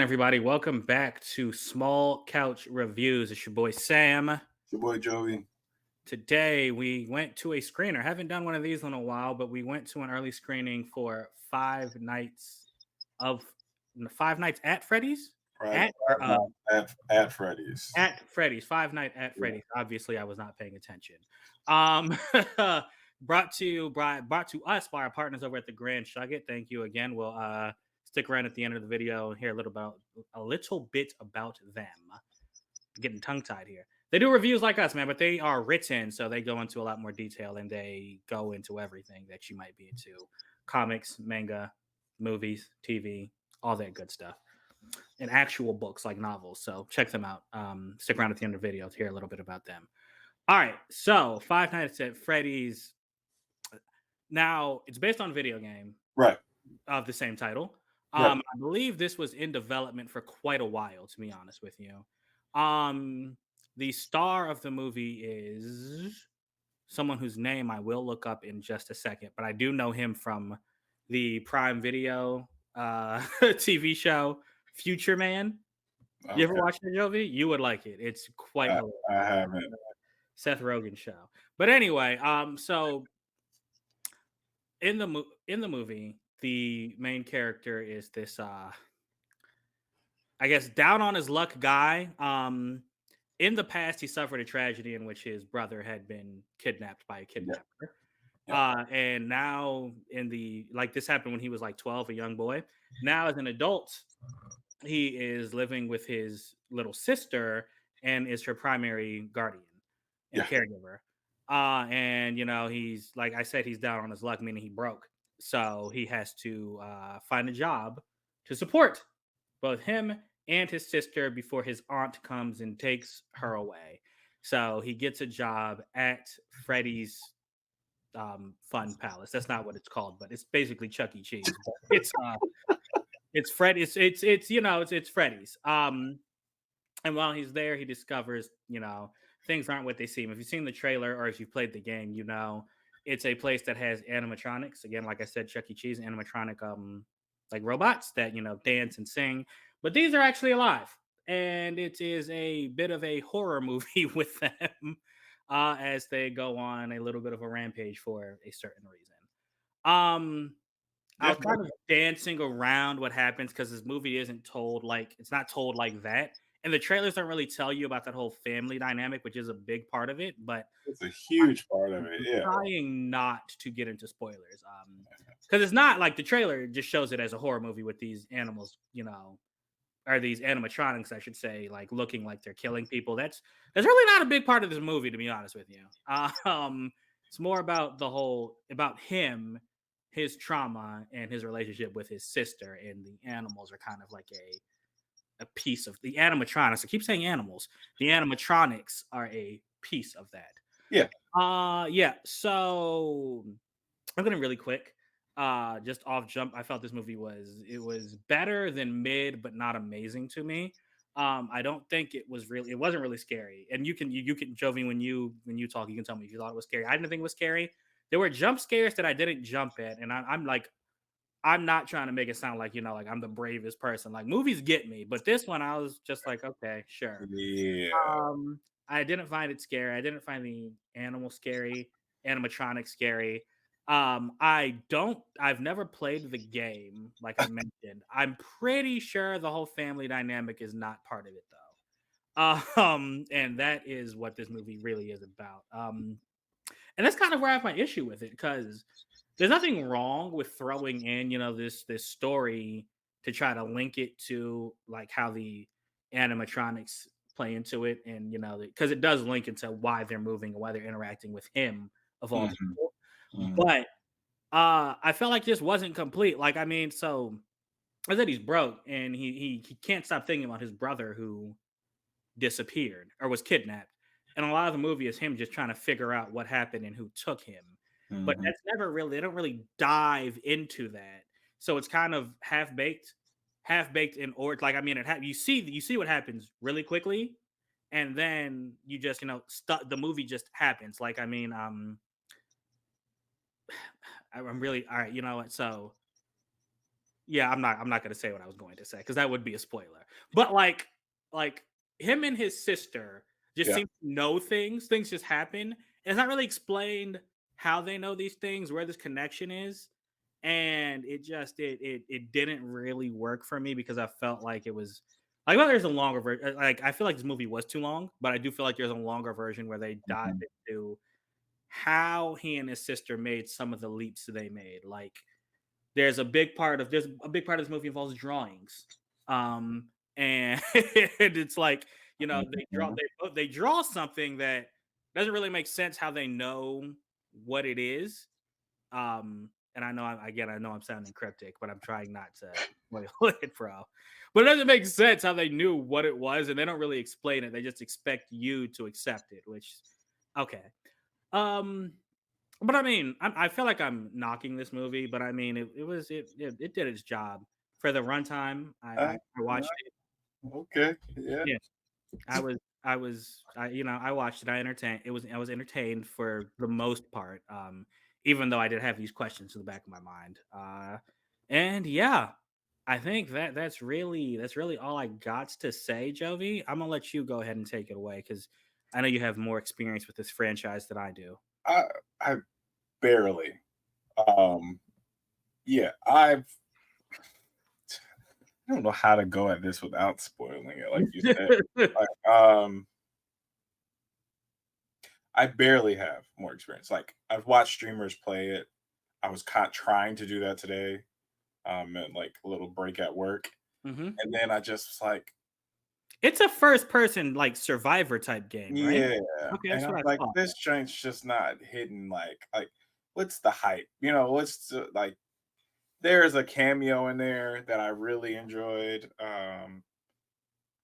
everybody? Welcome back to Small Couch Reviews. It's your boy Sam. Your boy Joey. Today we went to a screener. Haven't done one of these in a while, but we went to an early screening for of Five Nights at Freddy's. Five, At or five nights at Freddy's. At Freddy's. Five Night at Yeah. Freddy's. Obviously, I was not paying attention. Um, brought to us by our partners over at the Grand Shugget. Thank you again. We'll stick around at the end of the video and hear a little bit about them. I'm getting tongue tied here. They do reviews like us, man, but they are written, so they go into a lot more detail and they go into everything that you might be into: comics, manga, movies, TV, all that good stuff, and actual books like novels. So check them out. Stick around at the end of the video to hear a little bit about them. All right, so Five Nights at Freddy's. Now it's based on a video game Right. of the same title. Right. I believe this was in development for quite a while, to be honest with you. Um, the star of the movie is someone whose name I will look up in just a second, but I do know him from the Prime Video TV show Future Man. You ever Okay. watched it, Jovi? You would like it. It's quite I, hilarious. I haven't. Seth Rogen show. But anyway, so in the movie, the main character is this I guess down on his luck guy. In the past, he suffered a tragedy in which his brother had been kidnapped by a Yeah. kidnapper. Yeah. And now in the like this happened when he was like 12, a young boy. Now as an adult, he is living with his little sister and is her primary guardian and Yeah. caregiver. And he's like I said, he's down on his luck, meaning he broke. So he has to find a job to support both him and his sister before his aunt comes and takes her away. So he gets a job at Freddy's Fun Palace. That's not what it's called, but it's basically Chuck E. Cheese. But it's Fred. It's Freddy's. And while he's there, he discovers things aren't what they seem. If you've seen the trailer or if you've played the game, it's a place that has animatronics. Again, like I said, Chuck E. Cheese animatronic like robots that dance and sing, but these are actually alive. And it is a bit of a horror movie with them as they go on a little bit of a rampage for a certain reason. Um, I Yeah. was kind of dancing around what happens because this movie isn't told like it's not told like that. And the trailers don't really tell you about that whole family dynamic, which is a big part of it. But It's a huge part of it. I'm Yeah. trying not to get into spoilers. Because it's not like the trailer just shows it as a horror movie with these animals, or these animatronics, I should say, like looking like they're killing people. That's really not a big part of this movie, to be honest with you. It's more about about him, his trauma, and his relationship with his sister, and the animals are kind of like a piece of the animatronics. I keep saying animals. The animatronics are a piece of that. Yeah. Yeah. So I'm gonna really quick. Just off jump, I felt this movie was better than mid, but not amazing to me. I don't think it wasn't really scary. And you can Jovi when you talk, you can tell me if you thought it was scary. I didn't think it was scary. There were jump scares that I didn't jump at, and I'm like I'm not trying to make it sound like like I'm the bravest person. Like movies get me, but this one I was just like, okay, sure. Yeah. Um, I didn't find it scary. I didn't find the animatronic scary. I've never played the game, like I mentioned. I'm pretty sure the whole family dynamic is not part of it though. And that is what this movie really is about. And that's kind of where I have my issue with it because there's nothing wrong with throwing in, this story to try to link it to like how the animatronics play into it, and because it does link into why they're moving and why they're interacting with him of all Hmm. people. Hmm. But I felt like this wasn't complete. Like, I mean, so I said he's broke and he can't stop thinking about his brother who disappeared or was kidnapped. And a lot of the movie is him just trying to figure out what happened and who took him. But Hmm. that's never really they don't really dive into that. So it's kind of half baked in or like I mean you see what happens really quickly and then you just the movie just happens. Like I mean I'm really all right, you know what? So yeah, I'm not gonna say what I was going to say because that would be a spoiler. But like him and his sister just Yeah. seem to know things. Things just happen. And it's not really explained how they know these things, where this connection is. And it didn't really work for me because I felt like it was like well, there's a longer version. Like I feel like this movie was too long, but I do feel like there's a longer version where they dive Mhm. into how he and his sister made some of the leaps they made. Like there's a big part of this movie involves drawings. And it's like, Mhm. they draw something that doesn't really make sense how they know what it is. And I know I know I'm sounding cryptic, but I'm trying not to spoil it, bro. But it doesn't make sense how they knew what it was, and they don't really explain it. They just expect you to accept it, which okay. Um, but I mean, I feel like I'm knocking this movie, but I mean, it did its job for the runtime. I watched it. Okay. Yeah. Yeah, I watched it. I was entertained for the most part. Even though I did have these questions in the back of my mind. And yeah, I think that's really all I got to say, Jovi. I'm gonna let you go ahead and take it away because I know you have more experience with this franchise than I do. I I barely. Um, yeah, I don't know how to go at this without spoiling it, like you said. Like, I barely have more experience. Like, I've watched streamers play it. I was trying to do that today, and like a little break at work, Hmm. and then I just was like, It's a first person like survivor type game, right? yeah, Okay, and that's I what was I like, thought. this joint's just not hitting. Like, what's the hype? You know, like? There is a cameo in there that I really enjoyed.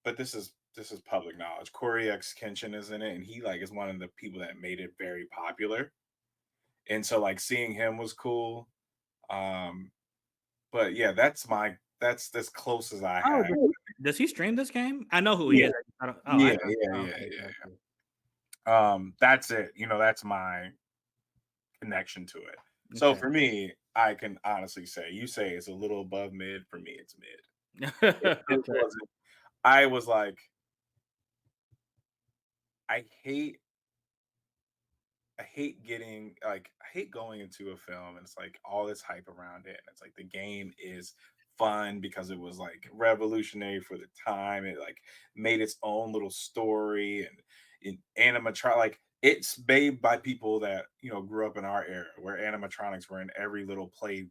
But this is public knowledge. Corey X Kenshin is in it, and he like is one of the people that made it very popular. And so like seeing him was cool. Um, but yeah, that's as close as I Oh, have. does he stream this game? I know who he Yeah, is. I don't. Oh, I yeah, don't. yeah, Oh, yeah, okay, yeah. gotcha. That's it. You know, that's my connection to it. So Okay. for me, I can honestly say, you say it's a little above mid. For me, it's mid. It Okay. wasn't. I was like, I hate I hate going into a film and it's like all this hype around it. And it's like the game is fun because it was like revolutionary for the time. It like made its own little story and in animatronic like it's made by people that grew up in our era where animatronics were in every little place.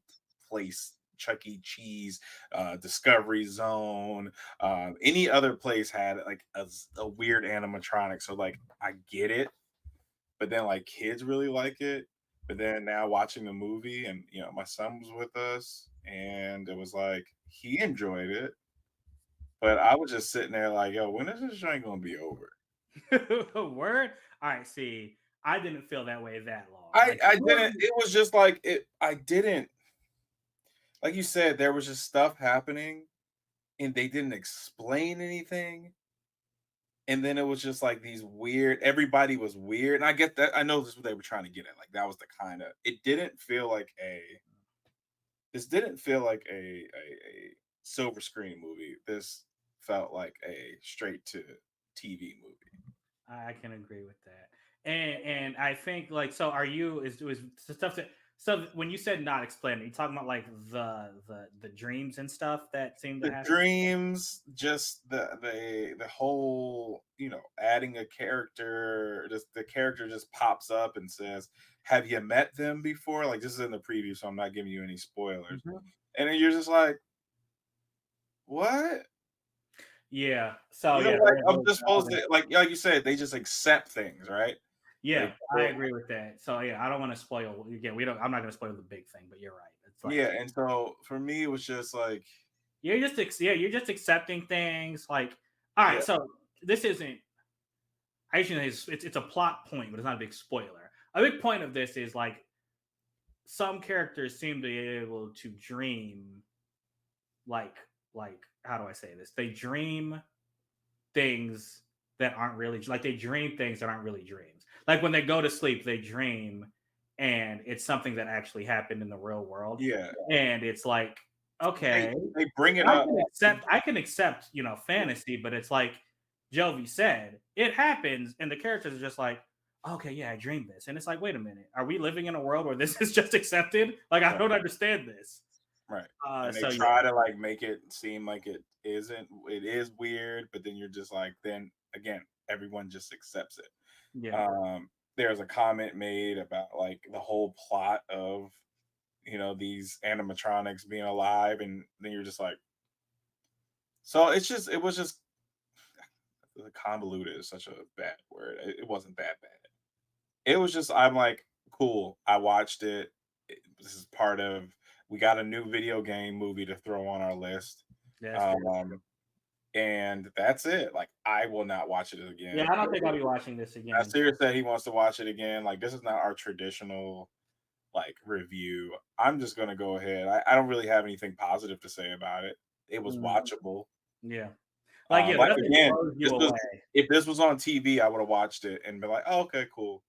Chuck E. Cheese, Discovery Zone, any other place had like a weird animatronic. So like I get it, but then like kids really like it. But then now watching the movie and my son was with us and it was like he enjoyed it, but I was just sitting there like, yo, when is this joint gonna be over? Word. All right. See, I didn't feel that way that long. I Like, I didn't it was just like it I didn't like you said, there was just stuff happening and they didn't explain anything. And then it was just like these weird everybody was weird. And I get that. I know this is what they were trying to get at. Like that was the kind of it didn't feel like a this didn't feel like a silver screen movie. This felt like a straight to TV movie. I can agree with that. And I think like so. Are you is stuff that so when you said not explained, you talking about like the dreams and stuff that seem to The happen? dreams, just the whole, adding a character, just the character just pops up and says, "Have you met them before?" Like this is in the preview, so I'm not giving you any spoilers. Mhm. And then you're just like, "What?" Yeah. So yeah, Like I'm there's just supposed to like you said, they just accept things, right? Like yeah, I agree with that. So yeah, I don't want to spoil again. We don't. I'm not going to spoil the big thing, but you're right. It's like yeah, and so for me, it was just like, you're just accepting things. Like all right, yeah, so this isn't. Actually, it's a plot point, but it's not a big spoiler. A big point of this is like some characters seem to be able to dream like how do I say this? They dream things that aren't really like they dream things that aren't really dreams. Like when they go to sleep, they dream and it's something that actually happened in the real world. yeah, And it's like, Okay. They bring it I up. can accept fantasy, but it's like Jovi said, it happens and the characters are just like, okay, yeah, I dreamed this. And it's like, wait a minute, are we living in a world where this is just accepted? Like, I Right, don't understand this. right. And they So yeah, try to like make it seem like it isn't. It is weird, but then you're just like, then again, everyone just accepts it. yeah. There's a comment made about like the whole plot of these animatronics being alive, and then you're just like, so it was just convoluted is such a bad word. It wasn't that bad. It was just I'm like, cool. I watched it. This is part of we got a new video game movie to throw on our list. That's true. Um, and that's it. Like I will not watch it Yeah, again. I don't think I'll be watching this again. Serious said he wants to watch it again. Like this is not our traditional like review. I'm just gonna go ahead. I don't really have anything positive to say about it. It was Mm, watchable. yeah. Like, yeah, Like nothing again, blows you this was away. if this was on TV, I would have watched it and been like, oh, okay, cool.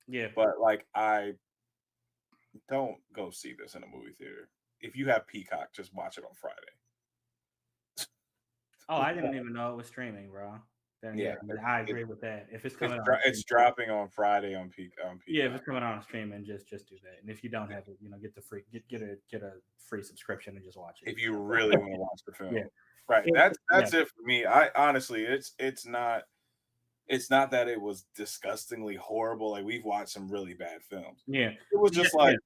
Yeah. But like I don't go see this in a movie theater. If you have Peacock, just watch it on Friday. Oh, I didn't even know it was streaming, bro. Then Yeah, yeah, I agree with that. If it's coming on it's streaming, dropping on Friday on yeah, if Peacock. it's coming on streaming, just do that. And if you don't have it, get the free get a free subscription and just watch it. If you really want to watch the Yeah. film, right? Yeah. That's it for me. I honestly, it's not that it was disgustingly horrible. Like we've watched some really bad films. Yeah. It was Yeah. just Yeah. like,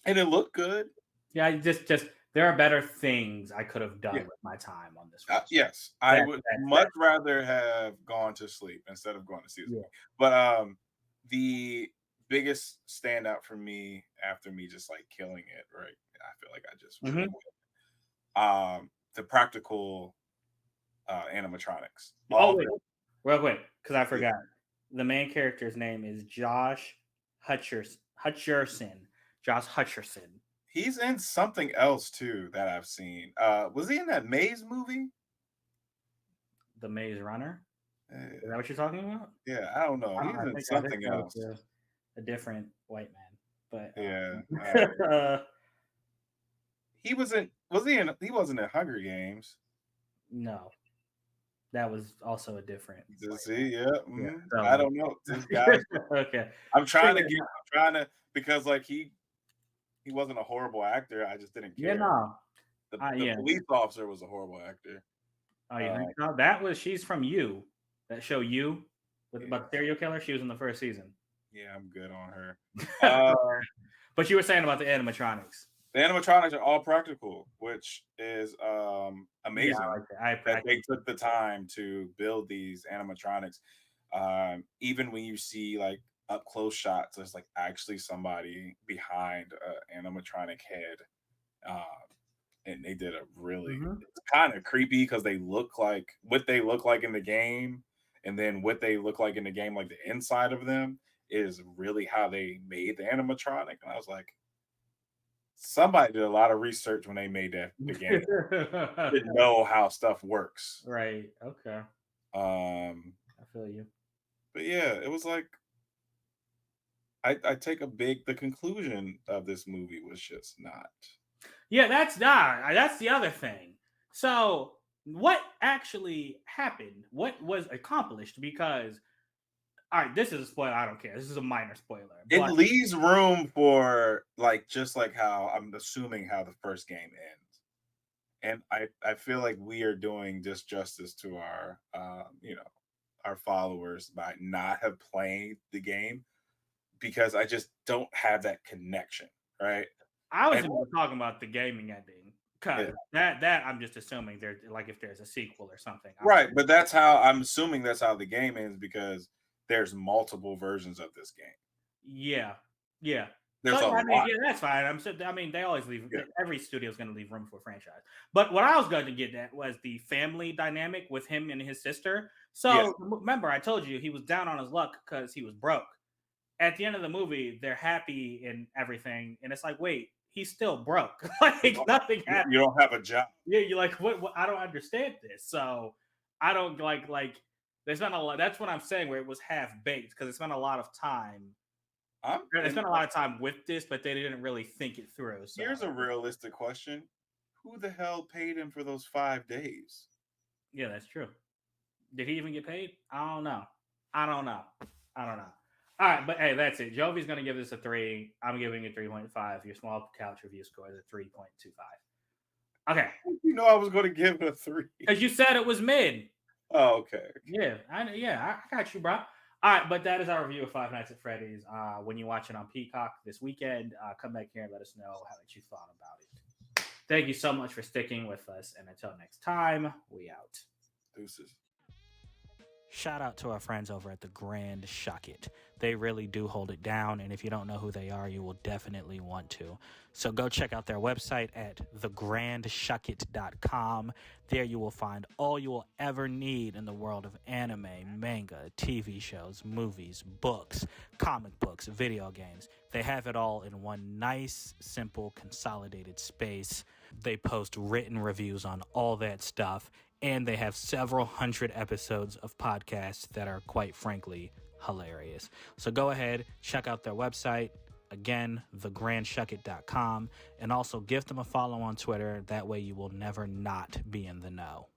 and it looked good. Yeah. Just there are better things I could have done Yeah. with my time on this one. Yes, I That would that much rather have gone to sleep instead of going to see this. yeah. But the biggest standout for me after me just like killing it, right? I feel like I just really Hmm. the practical animatronics. Oh All wait, the real quick, because I yeah. forgot. The main character's name is Josh Hutcherson. Josh Hutcherson. He's in something else too that I've seen. Was he in that Maze movie? The Maze Runner. Is Uh, that what you're talking about? yeah, I don't know. He's in I think something that was else. a different white man. Yeah. But He he wasn't in Hunger Games. no, that was also a different To white see, yeah, man. Yeah. I So don't know. This guy's okay. But I'm yeah, trying to because like he wasn't a horrible actor. I just didn't yeah, care. no. The Yeah. police officer was a horrible actor. Oh, you Uh, think so? That was she's from You. That show You with yeah, about the serial killer. She was in the first season. yeah, I'm good on her. Uh, But you were saying about the animatronics. the animatronics are all practical, which is Yeah, I amazing like that. that they took the time to build these animatronics. Even when you see like up close shots, there's like actually somebody behind an animatronic head. Um, and they did a really Mhm. it's kind of creepy because they look like what they look like in the game, and then what they look like in the game, like the inside of them, is really how they made the animatronic. And I was like, somebody did a lot of research when they made the game. Didn't know how stuff works. Right. Okay. Um, I feel you. but yeah, it was like I take a big the conclusion of this movie was just not. Yeah, that's the other thing. So, what actually happened? What was accomplished? Because all right, this is a spoiler. I don't care. This is a minor spoiler, It but leaves room for like just like how I'm assuming how the first game ends. And I feel like we are doing disjustice to our our followers by not have played the game because I just don't have that connection, right? I And wasn't even talking about the gaming ending yeah, because that I'm just assuming there's like if there's a sequel or something. right, but that's how I'm assuming that's how the game ends because there's multiple versions of this game. Yeah, yeah. So There's a yeah, I mean, lot. yeah, that's fine. I mean, they always leave. Yeah. Every studio is going to leave room for a franchise. But what I was going to get at was the family dynamic with him and his sister. Yeah. So remember, I told you he was down on his luck because he was broke. At the end of the movie, they're happy and everything, and it's like, wait, he's still broke. Like nothing happened. You don't have a job. Yeah, you're like, what? I don't understand this. So I don't like. There's not a lot. That's what I'm saying. Where it was half baked because they spent a lot of time. I'm They and spent a lot of time with this, but they didn't really think it through. So here's a realistic question. who the hell paid him for those 5 days? Yeah, that's true. Did he even get paid? I don't know. I don't know. I don't know. All right, but hey, that's it. Jovi's going to give this a 3. I'm giving it 3.5. Your small couch review score is a 3.25. Okay. You know I was going to give it a 3. Because you said it was mid. Oh, okay. Yeah, I got you, bro. All right, but that is our review of Five Nights at Freddy's. When you watch it on Peacock this weekend, come back here and let us know how you thought about it. Thank you so much for sticking with us, and until next time, we out. Deuces. Shout out to our friends over at the Grand Shuck It. They really do hold it down, and if you don't know who they are, you will definitely want to. So go check out their website at thegrandshuckit.com. There you will find all you will ever need in the world of anime, manga, TV shows, movies, books, comic books, video games. They have it all in one nice, simple, consolidated space. They post written reviews on all that stuff, and they have several hundred episodes of podcasts that are, quite frankly, hilarious. So go ahead, check out their website. Again, thegrandshuckit.com. And also give them a follow on Twitter. That way you will never not be in the know.